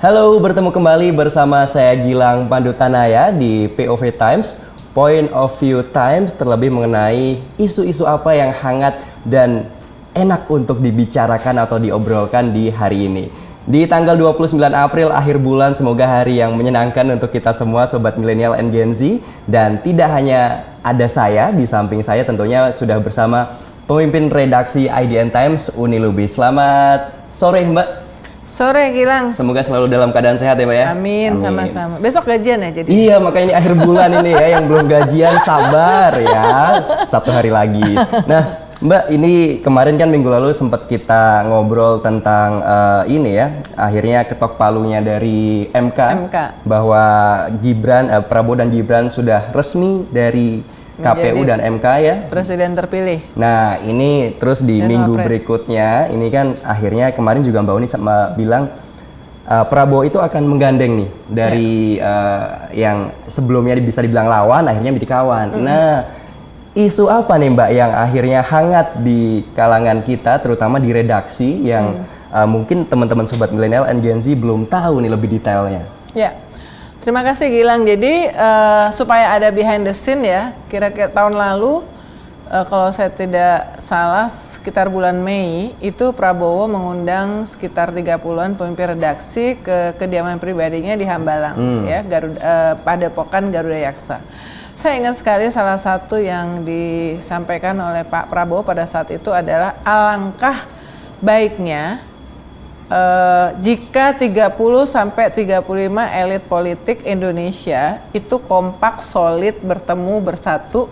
Halo, bertemu kembali bersama saya Gilang Pandutanaya di POV Times, Point of View Times, terlebih mengenai isu-isu apa yang hangat dan enak untuk dibicarakan atau diobrolkan di hari ini. Di tanggal 29 April akhir bulan, semoga hari yang menyenangkan untuk kita semua Sobat Milenial and Gen Z. Dan tidak hanya ada saya, di samping saya tentunya sudah bersama pemimpin redaksi IDN Times, Uni Lubis. Selamat sore Mbak. Sore Gilang. Semoga selalu dalam keadaan sehat ya Mbak ya. Amin, sama-sama. Besok gajian ya jadi? Iya, makanya ini akhir bulan ini ya, yang belum gajian sabar ya, 1 hari lagi. Nah Mbak, ini kemarin kan minggu lalu sempat kita ngobrol tentang ini ya, akhirnya ketok palunya dari MK. Bahwa Prabowo dan Gibran sudah resmi dari KPU dan MK ya. Presiden terpilih. Nah ini terus di minggu berikutnya, ini kan akhirnya kemarin juga Mbak Uni bilang Prabowo itu akan menggandeng nih dari yang sebelumnya bisa dibilang lawan, akhirnya menjadi kawan. Nah isu apa nih Mbak yang akhirnya hangat di kalangan kita, terutama di redaksi yang mungkin teman-teman Sobat Milenial and Gen Z belum tahu nih lebih detailnya? Ya. Terima kasih Gilang. Jadi supaya ada behind the scene ya, kira-kira tahun lalu kalau saya tidak salah sekitar bulan Mei itu Prabowo mengundang sekitar 30-an pemimpin redaksi ke kediaman pribadinya di Hambalang ya, Padepokan Garuda Yaksa. Saya ingat sekali salah satu yang disampaikan oleh Pak Prabowo pada saat itu adalah alangkah baiknya jika 30 sampai 35 elit politik Indonesia itu kompak, solid, bertemu, bersatu.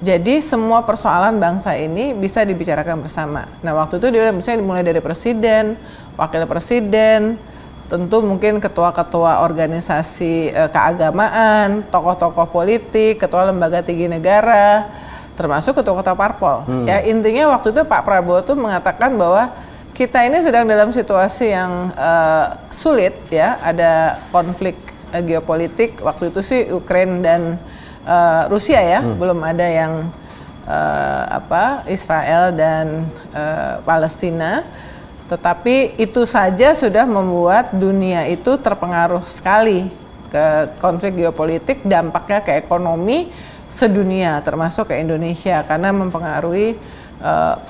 Jadi semua persoalan bangsa ini bisa dibicarakan bersama. Nah waktu itu dia misalnya dimulai dari presiden, wakil presiden, tentu mungkin ketua-ketua organisasi keagamaan, tokoh-tokoh politik, ketua lembaga tinggi negara, termasuk ketua-ketua parpol. Ya intinya waktu itu Pak Prabowo tuh mengatakan bahwa kita ini sedang dalam situasi yang sulit ya, ada konflik geopolitik, waktu itu sih Ukraina dan Rusia ya, belum ada yang Israel dan Palestina, tetapi itu saja sudah membuat dunia itu terpengaruh sekali ke konflik geopolitik, dampaknya ke ekonomi sedunia termasuk ke Indonesia karena mempengaruhi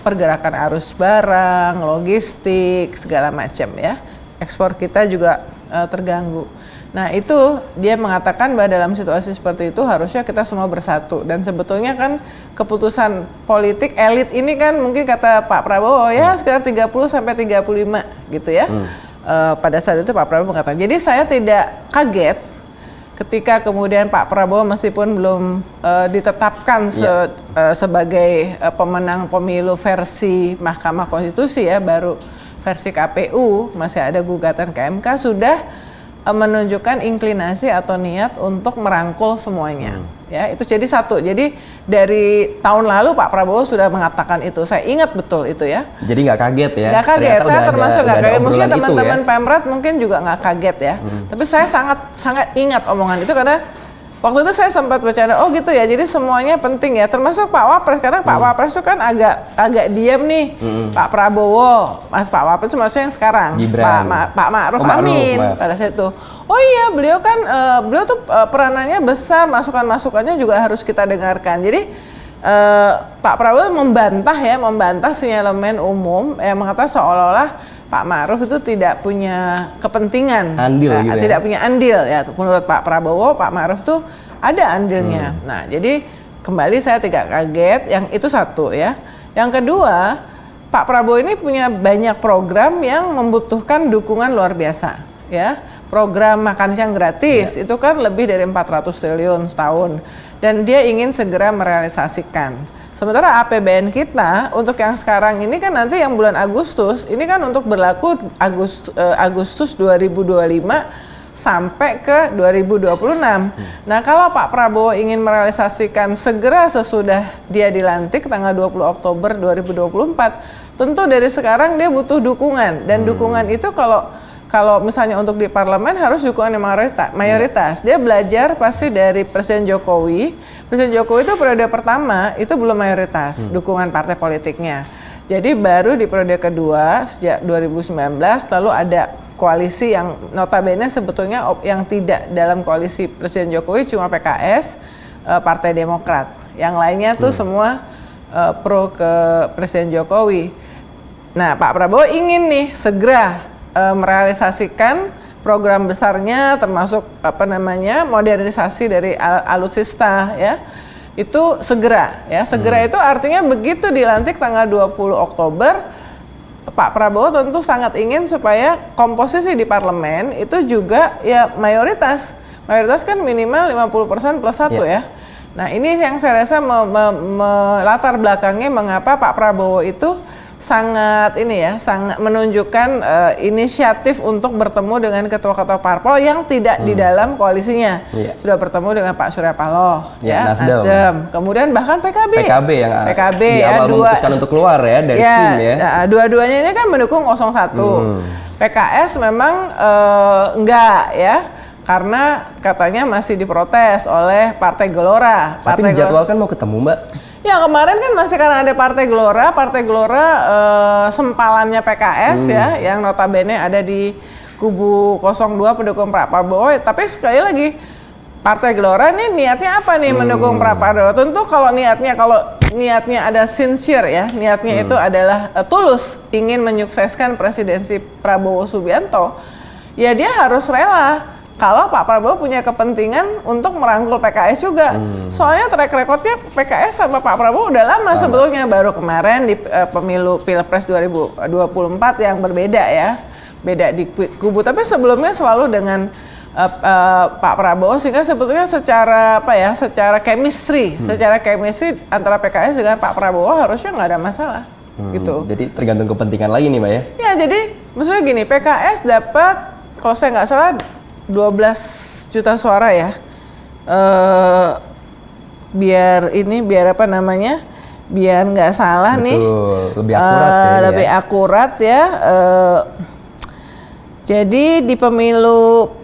pergerakan arus barang, logistik, segala macam ya. Ekspor kita juga terganggu. Nah itu dia mengatakan bahwa dalam situasi seperti itu harusnya kita semua bersatu. Dan sebetulnya kan keputusan politik elit ini kan mungkin kata Pak Prabowo ya sekitar 30 sampai 35 gitu ya. Pada saat itu Pak Prabowo mengatakan. Jadi saya tidak kaget ketika kemudian Pak Prabowo meskipun belum ditetapkan sebagai pemenang pemilu versi Mahkamah Konstitusi ya, baru versi KPU, masih ada gugatan ke MK, sudah menunjukkan inklinasi atau niat untuk merangkul semuanya. Ya, itu jadi satu. Jadi dari tahun lalu Pak Prabowo sudah mengatakan itu. Saya ingat betul itu ya. Jadi nggak kaget ya? Nggak kaget. Saya termasuk nggak kaget. Mungkin teman-teman Pemret mungkin juga nggak kaget ya. Tapi saya sangat ingat omongan itu karena waktu itu saya sempat bercanda, oh gitu ya, jadi semuanya penting ya, termasuk Pak Wapres, karena Pak Wapres itu kan agak diam nih, Pak Prabowo, Pak Wapres itu maksudnya yang sekarang, Pak Ma'ruf Amin, pada saat itu, oh iya beliau kan, beliau tuh peranannya besar, masukan-masukannya juga harus kita dengarkan, jadi Pak Prabowo membantah sinyalemen umum yang mengatakan seolah-olah Pak Ma'ruf itu tidak punya kepentingan, tidak punya andil ya. Menurut Pak Prabowo, Pak Ma'ruf tuh ada andilnya. Nah, jadi kembali saya tidak kaget. Yang itu satu ya. Yang kedua, Pak Prabowo ini punya banyak program yang membutuhkan dukungan luar biasa. Ya, program makan siang gratis itu kan lebih dari 400 triliun setahun, dan dia ingin segera merealisasikan. Sementara APBN kita untuk yang sekarang ini kan nanti yang bulan Agustus, ini kan untuk berlaku Agustus 2025 sampai ke 2026. Nah kalau Pak Prabowo ingin merealisasikan segera sesudah dia dilantik tanggal 20 Oktober 2024, tentu dari sekarang dia butuh dukungan. Dan dukungan itu kalau misalnya untuk di parlemen harus dukungan yang mayoritas. Dia belajar pasti dari Presiden Jokowi. Presiden Jokowi itu periode pertama itu belum mayoritas dukungan partai politiknya. Jadi baru di periode kedua sejak 2019 lalu ada koalisi yang notabene sebetulnya yang tidak dalam koalisi Presiden Jokowi cuma PKS, Partai Demokrat. Yang lainnya tuh semua pro ke Presiden Jokowi. Nah, Pak Prabowo ingin nih segera merealisasikan program besarnya, termasuk modernisasi dari alutsista ya. Itu segera ya. Segera itu artinya begitu dilantik tanggal 20 Oktober, Pak Prabowo tentu sangat ingin supaya komposisi di parlemen itu juga ya mayoritas. Mayoritas kan minimal 50% plus 1 ya. Nah, ini yang saya rasa latar belakangnya mengapa Pak Prabowo itu sangat menunjukkan inisiatif untuk bertemu dengan ketua-ketua parpol yang tidak di dalam koalisinya. Sudah bertemu dengan Pak Surya Paloh, Nasdem. Kemudian bahkan PKB yang di awal memutuskan untuk keluar ya dari tim ya. Dua-duanya ini kan mendukung 01. PKS memang enggak ya. Karena katanya masih diprotes oleh Partai Gelora. Tapi dijadwalkan mau ketemu, Mbak? Ya kemarin kan masih karena ada Partai Gelora sempalannya PKS ya, yang notabene ada di kubu 02 pendukung Pak Prabowo. Tapi sekali lagi Partai Gelora nih niatnya apa nih mendukung Pak Prabowo? Tentu kalau niatnya ada sincere ya, niatnya itu adalah tulus ingin menyukseskan presidensi Prabowo Subianto, ya dia harus rela. Kalau Pak Prabowo punya kepentingan untuk merangkul PKS juga. Soalnya track recordnya PKS sama Pak Prabowo udah lama sebetulnya. Baru kemarin di pemilu Pilpres 2024 yang berbeda ya. Beda di kubu. Tapi sebelumnya selalu dengan Pak Prabowo. Sehingga sebetulnya secara chemistry. Secara chemistry antara PKS dengan Pak Prabowo harusnya nggak ada masalah. Gitu. Jadi tergantung kepentingan lagi nih Mbak ya? Ya jadi maksudnya gini, PKS dapat kalau saya nggak salah 12 juta suara ya, biar nggak salah. Betul, nih lebih akurat ya, jadi di pemilu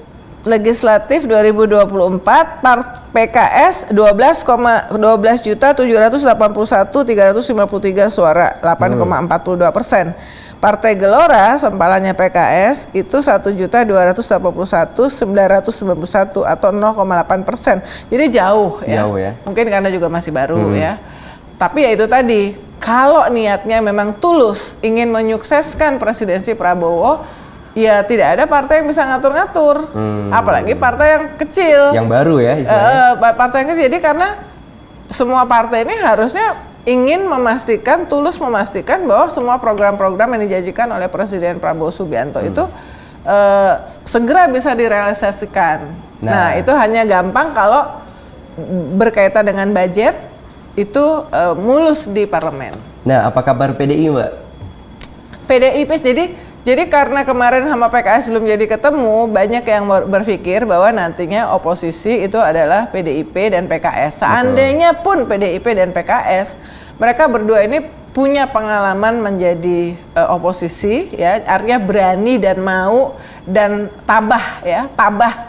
legislatif 2024 PKS 12.781.353 suara, 8,42%. Partai Gelora sempalannya PKS itu 1.281.991 atau 0,8%. Jadi jauh ya. Mungkin karena juga masih baru ya. Tapi ya itu tadi, kalau niatnya memang tulus ingin menyukseskan presidensi Prabowo, ya tidak ada partai yang bisa ngatur-ngatur. Apalagi partai yang kecil. Yang baru ya partai yang kecil. Jadi karena semua partai ini harusnya ingin tulus memastikan bahwa semua program-program yang dijanjikan oleh Presiden Prabowo Subianto itu segera bisa direalisasikan. Nah, itu hanya gampang kalau berkaitan dengan budget itu mulus di parlemen. Nah, apa kabar PDI, Mbak? PDIP jadi karena kemarin sama PKS belum jadi ketemu, banyak yang berpikir bahwa nantinya oposisi itu adalah PDIP dan PKS. Seandainya pun PDIP dan PKS, mereka berdua ini punya pengalaman menjadi oposisi, ya, artinya berani dan mau dan tabah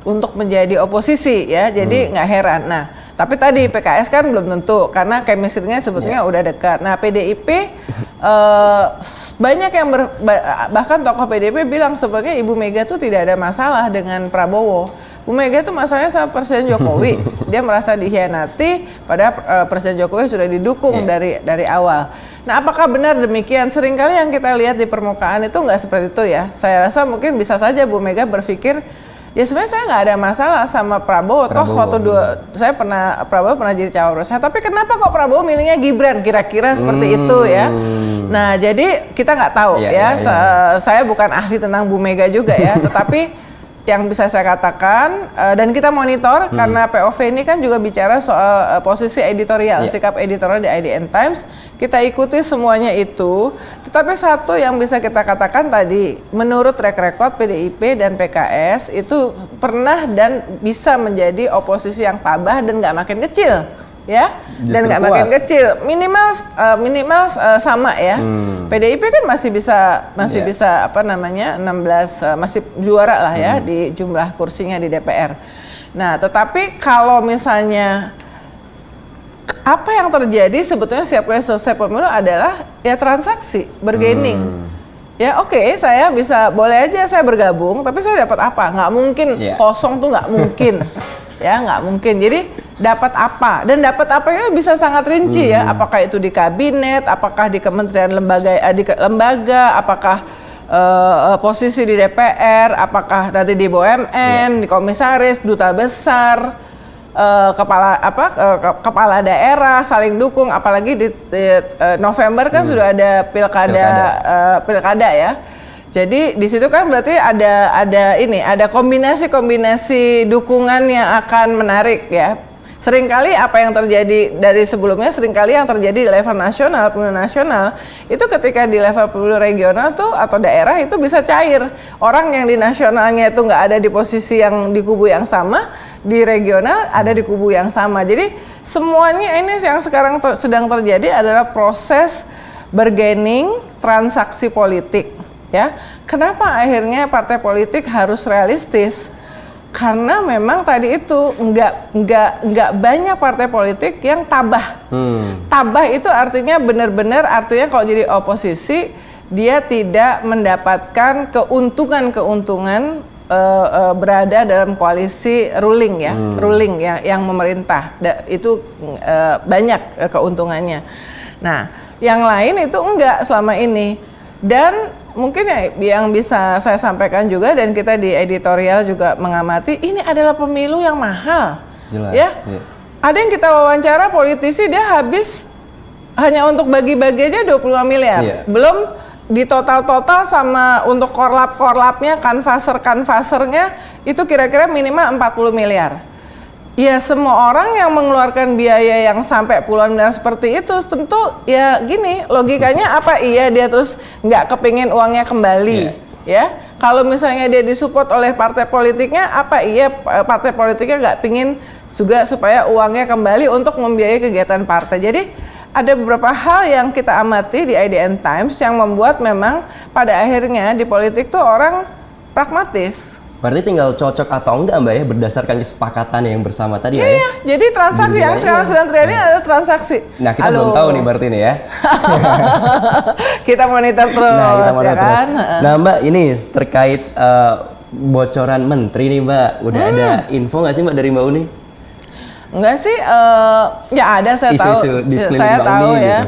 untuk menjadi oposisi, ya. Jadi nggak heran. Nah, tapi tadi PKS kan belum tentu karena chemistry-nya sebetulnya udah dekat. Nah, PDIP banyak yang bahkan tokoh PDIP bilang sebetulnya Ibu Mega tuh tidak ada masalah dengan Prabowo. Bu Mega tuh masalahnya sama Presiden Jokowi. Dia merasa dikhianati padahal Presiden Jokowi sudah didukung dari awal. Nah, apakah benar demikian? Seringkali yang kita lihat di permukaan itu nggak seperti itu ya. Saya rasa mungkin bisa saja Bu Mega berpikir, ya sebenarnya saya nggak ada masalah sama Prabowo. Toh waktu Prabowo pernah jadi cawapresnya. Tapi kenapa kok Prabowo milihnya Gibran? Kira-kira seperti itu ya. Nah, jadi kita nggak tahu Saya bukan ahli tentang Bu Mega juga ya. Tetapi yang bisa saya katakan dan kita monitor karena POV ini kan juga bicara soal posisi editorial, sikap editorial di IDN Times. Kita ikuti semuanya itu. Tetapi satu yang bisa kita katakan tadi, menurut track record PDIP dan PKS itu pernah dan bisa menjadi oposisi yang tabah dan nggak makin kecil, ya. Justru dan nggak makin kecil, minimal sama ya. PDIP kan masih bisa 16 masih juara lah ya di jumlah kursinya di DPR. Nah, tetapi kalau misalnya apa yang terjadi sebetulnya setiap kali selesai pemilu adalah ya transaksi, bargaining. ya oke, saya bisa, boleh aja saya bergabung, tapi saya dapat apa? Nggak mungkin, kosong tuh nggak mungkin. Ya nggak mungkin. Jadi dapat apa? Dan dapat apa itu bisa sangat rinci ya. Apakah itu di kabinet, apakah di kementerian lembaga, apakah posisi di DPR, apakah nanti di BUMN, di komisaris, duta besar, kepala daerah saling dukung, apalagi di November kan sudah ada pilkada ya. Jadi di situ kan berarti ada kombinasi dukungan yang akan menarik ya. Seringkali apa yang terjadi dari sebelumnya, seringkali yang terjadi di level nasional, pemilu nasional, itu ketika di level pemilu regional tuh atau daerah itu bisa cair. Orang yang di nasionalnya itu nggak ada di posisi yang di kubu yang sama, di regional ada di kubu yang sama. Jadi semuanya ini yang sekarang sedang terjadi adalah proses bargaining transaksi politik. Ya, kenapa akhirnya partai politik harus realistis? Karena memang tadi itu nggak banyak partai politik yang tabah. Tabah itu artinya benar-benar artinya kalau jadi oposisi dia tidak mendapatkan keuntungan berada dalam koalisi ruling ya, yang memerintah. Itu banyak keuntungannya. Nah, yang lain itu enggak selama ini. Dan mungkin yang bisa saya sampaikan juga dan kita di editorial juga mengamati, ini adalah pemilu yang mahal. Jelas, ya. Ada yang kita wawancara politisi dia habis hanya untuk bagi-bagi aja 25 miliar. Belum di total sama untuk korlap-korlapnya, kanvasernya itu kira-kira minimal 40 miliar. Ya semua orang yang mengeluarkan biaya yang sampai puluhan miliar seperti itu tentu ya gini logikanya apa iya dia terus nggak kepingin uangnya kembali ya kalau misalnya dia disupport oleh partai politiknya apa iya partai politiknya nggak pingin juga supaya uangnya kembali untuk membiayai kegiatan partai. Jadi ada beberapa hal yang kita amati di IDN Times yang membuat memang pada akhirnya di politik tuh orang pragmatis. Berarti tinggal cocok atau enggak Mbak ya berdasarkan kesepakatan yang bersama tadi ya? Iya, jadi transaksi yang sekarang sedang terjadi adalah transaksi. Nah kita belum tahu nih berarti nih ya. Kita monitor terus ya kan. Nah Mbak ini terkait bocoran menteri nih Mbak, udah ada info nggak sih Mbak dari Mbak Uni? Enggak sih, ya ada saya tahu, saya tahu ya,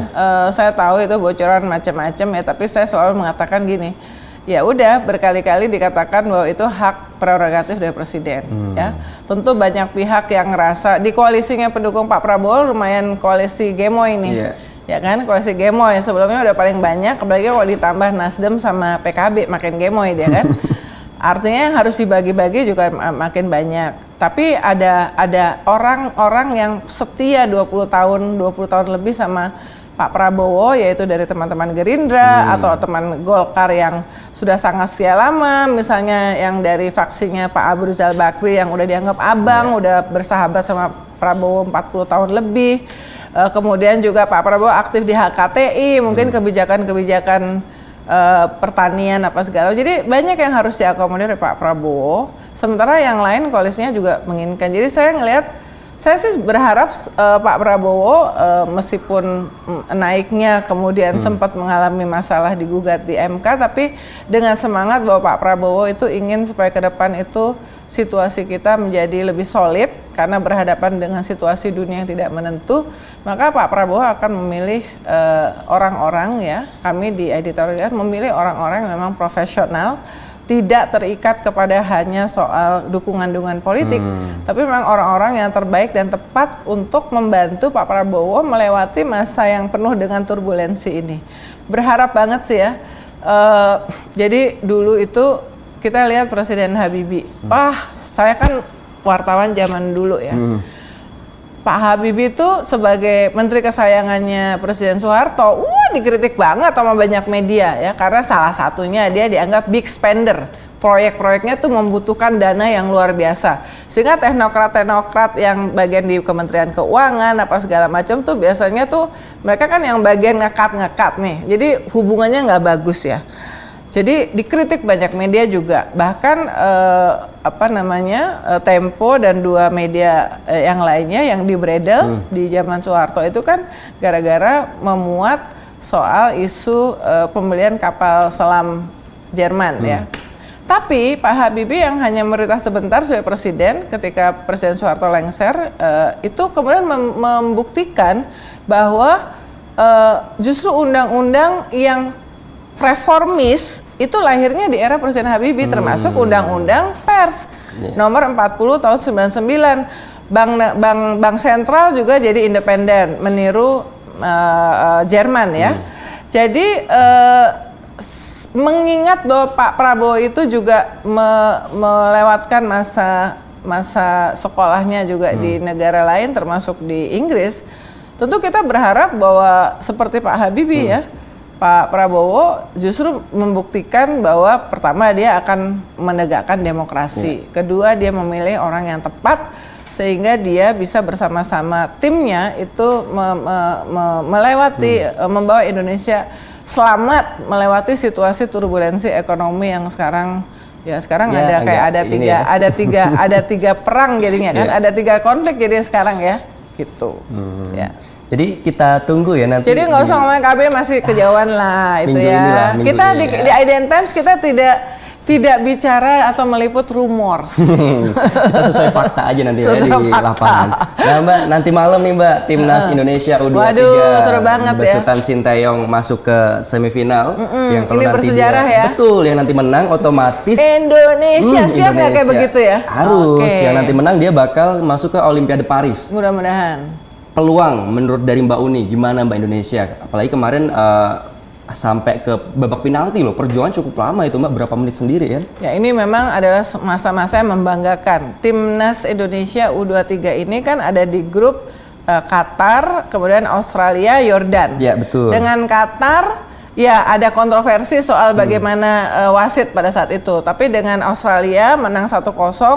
saya tahu itu bocoran macam-macam ya, tapi saya selalu mengatakan gini. Ya udah berkali-kali dikatakan bahwa itu hak prerogatif dari presiden ya. Tentu banyak pihak yang ngerasa di koalisinya pendukung Pak Prabowo lumayan koalisi gemoy ini. Ya kan koalisi gemoy sebelumnya udah paling banyak, apalagi kalau ditambah Nasdem sama PKB makin gemoy dia kan. Artinya yang harus dibagi-bagi juga makin banyak. Tapi ada orang-orang yang setia 20 tahun lebih sama Pak Prabowo, yaitu dari teman-teman Gerindra atau teman Golkar yang sudah sangat setia lama, misalnya yang dari faksinya Pak Abu Rizal Bakri yang udah dianggap abang, udah bersahabat sama Prabowo 40 tahun lebih. Kemudian juga Pak Prabowo aktif di HKTI, mungkin kebijakan-kebijakan pertanian apa segala. Jadi banyak yang harus diakomodir Pak Prabowo, sementara yang lain koalisinya juga menginginkan. Jadi saya sih berharap Pak Prabowo meskipun naiknya kemudian sempat mengalami masalah digugat di MK, tapi dengan semangat bahwa Pak Prabowo itu ingin supaya ke depan itu situasi kita menjadi lebih solid karena berhadapan dengan situasi dunia yang tidak menentu, maka Pak Prabowo akan memilih orang-orang ya, kami di editorial memilih orang-orang yang memang profesional, tidak terikat kepada hanya soal dukungan-dukungan politik, tapi memang orang-orang yang terbaik dan tepat untuk membantu Pak Prabowo melewati masa yang penuh dengan turbulensi ini. Berharap banget sih ya. Jadi dulu itu kita lihat Presiden Habibie. Saya kan wartawan zaman dulu ya. Pak Habibie itu sebagai menteri kesayangannya Presiden Soeharto, dikritik banget sama banyak media ya, karena salah satunya dia dianggap big spender. Proyek-proyeknya tuh membutuhkan dana yang luar biasa. Sehingga teknokrat-teknokrat yang bagian di Kementerian Keuangan apa segala macam tuh biasanya tuh mereka kan yang bagian ngekat nih. Jadi hubungannya nggak bagus ya. Jadi dikritik banyak media juga, bahkan Tempo dan dua media yang lainnya yang dibredel di zaman Soeharto itu kan gara-gara memuat soal isu pembelian kapal selam Jerman ya. Tapi Pak Habibie yang hanya memerintah sebentar sebagai presiden ketika Presiden Soeharto lengser, itu kemudian membuktikan bahwa justru undang-undang yang reformis itu lahirnya di era Presiden Habibie, termasuk undang-undang pers nomor 40 tahun 99. Bank sentral juga jadi independen, meniru Jerman ya. Jadi mengingat bahwa Pak Prabowo itu juga melewatkan masa sekolahnya juga di negara lain, termasuk di Inggris, tentu kita berharap bahwa seperti Pak Habibie ya, Pak Prabowo justru membuktikan bahwa pertama dia akan menegakkan demokrasi, kedua dia memilih orang yang tepat sehingga dia bisa bersama-sama timnya itu melewati, membawa Indonesia selamat melewati situasi turbulensi ekonomi yang sekarang ya, ada tiga perang jadinya kan, ada 3 konflik jadi sekarang ya gitu. Ya. Jadi kita tunggu ya nanti. Jadi nggak usah ngomongin KB masih kejauhan lah itu ya. Kita di IDN Times kita tidak bicara atau meliput rumor. Kita sesuai fakta aja nanti ya di lapangan. Nah Mbak, nanti malam nih Mbak, Timnas Indonesia U23 waduh, seru banget besutan Sinteyong masuk ke semifinal. Yang kalau ini nanti bersejarah ya. Betul, yang nanti menang otomatis Indonesia siap nggak kayak begitu ya? Harus, yang nanti menang dia bakal masuk ke Olimpiade Paris. Mudah-mudahan. Peluang menurut dari Mbak Uni gimana Mbak Indonesia? Apalagi kemarin sampai ke babak penalti loh, perjuangan cukup lama itu Mbak, berapa menit sendiri kan? Ya ini memang adalah masa-masa yang membanggakan. Timnas Indonesia U23 ini kan ada di grup Qatar, kemudian Australia, Yordan. Ya betul. Dengan Qatar ya ada kontroversi soal bagaimana wasit pada saat itu. Tapi dengan Australia menang 1-0,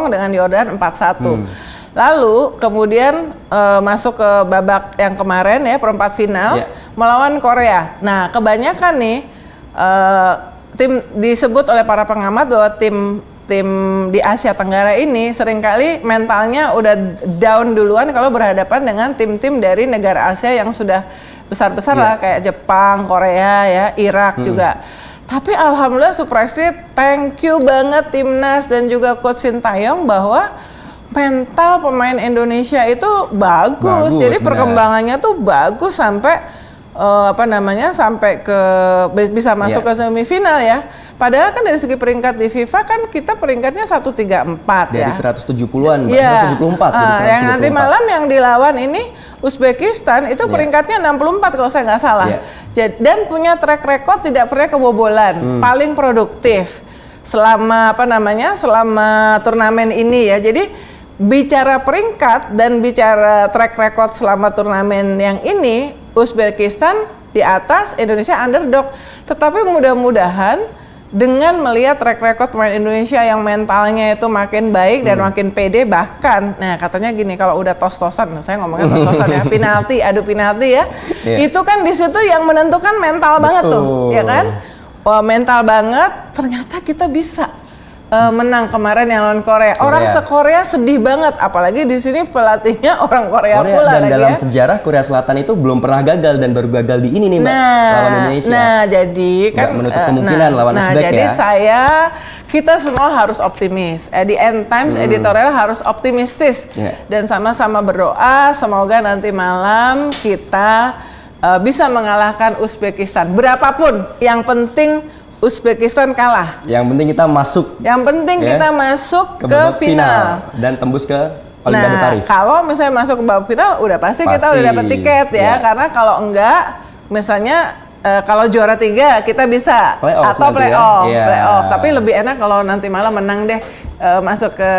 dengan Yordan 4-1. Lalu kemudian masuk ke babak yang kemarin ya, perempat final melawan Korea. Nah kebanyakan nih tim disebut oleh para pengamat bahwa tim di Asia Tenggara ini seringkali mentalnya udah down duluan kalau berhadapan dengan tim-tim dari negara Asia yang sudah besar-besar lah kayak Jepang, Korea ya, Irak juga. Tapi alhamdulillah surprise-nya thank you banget timnas dan juga coach Sintayong bahwa mental pemain Indonesia itu bagus. Jadi perkembangannya tuh bagus sampai sampai ke bisa masuk ke semifinal ya. Padahal kan dari segi peringkat di FIFA kan kita peringkatnya 134 dari ya. 170-an, ya. 174. Yang nanti malam yang dilawan ini Uzbekistan itu peringkatnya 64 kalau saya nggak salah. Dan punya track record tidak pernah kebobolan, paling produktif selama selama turnamen ini ya. Jadi bicara peringkat dan bicara track record selama turnamen yang ini, Uzbekistan di atas, Indonesia underdog. Tetapi mudah-mudahan dengan melihat track record pemain Indonesia yang mentalnya itu makin baik dan makin pede, bahkan, nah katanya gini, kalau udah tos-tosan, saya ngomongnya tos-tosan ya, adu penalti ya, itu kan di situ yang menentukan mental banget tuh, ya kan? Wah mental banget, ternyata kita bisa menang kemarin yang lawan Korea. Orang se-Korea sedih banget, apalagi di sini pelatihnya orang Korea pula. Dan dalam sejarah Korea Selatan itu belum pernah gagal dan baru gagal di ini nih Mbak, lawan Indonesia. Nah, jadi kan menutup kemungkinan lawan Uzbek jadi kita semua harus optimis. Di End Times editorial harus optimistis dan sama-sama berdoa semoga nanti malam kita bisa mengalahkan Uzbekistan. Berapapun, yang penting Uzbekistan kalah. Yang penting kita masuk. Yang penting kita masuk ke final dan tembus ke Olimpiade Paris. Kalau misalnya masuk ke babak final, udah pasti kita udah dapat tiket ya. Karena kalau enggak, misalnya kalau juara 3 kita bisa atau playoff. Tapi lebih enak kalau nanti malam menang deh, masuk ke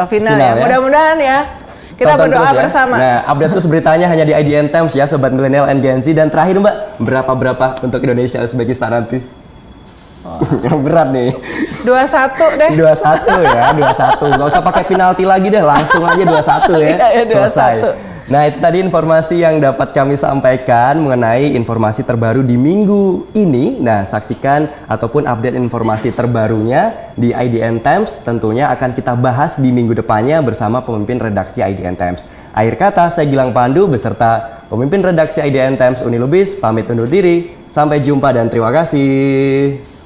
final ya. Mudah-mudahan ya. Kita berdoa bersama. Nah, update terus beritanya hanya di IDN Times ya, sobat milenial and Gen Z. Dan terakhir Mbak, berapa untuk Indonesia Uzbekistan nanti? Yang berat nih. 2-1 deh. 2-1 ya, 2-1. Gak usah pakai penalti lagi deh, langsung aja 2-1 ya. Selesai. Nah, itu tadi informasi yang dapat kami sampaikan mengenai informasi terbaru di minggu ini. Nah, saksikan ataupun update informasi terbarunya di IDN Times. Tentunya akan kita bahas di minggu depannya bersama pemimpin redaksi IDN Times. Akhir kata, saya Gilang Pandu beserta pemimpin redaksi IDN Times Uni Lubis pamit undur diri. Sampai jumpa dan terima kasih.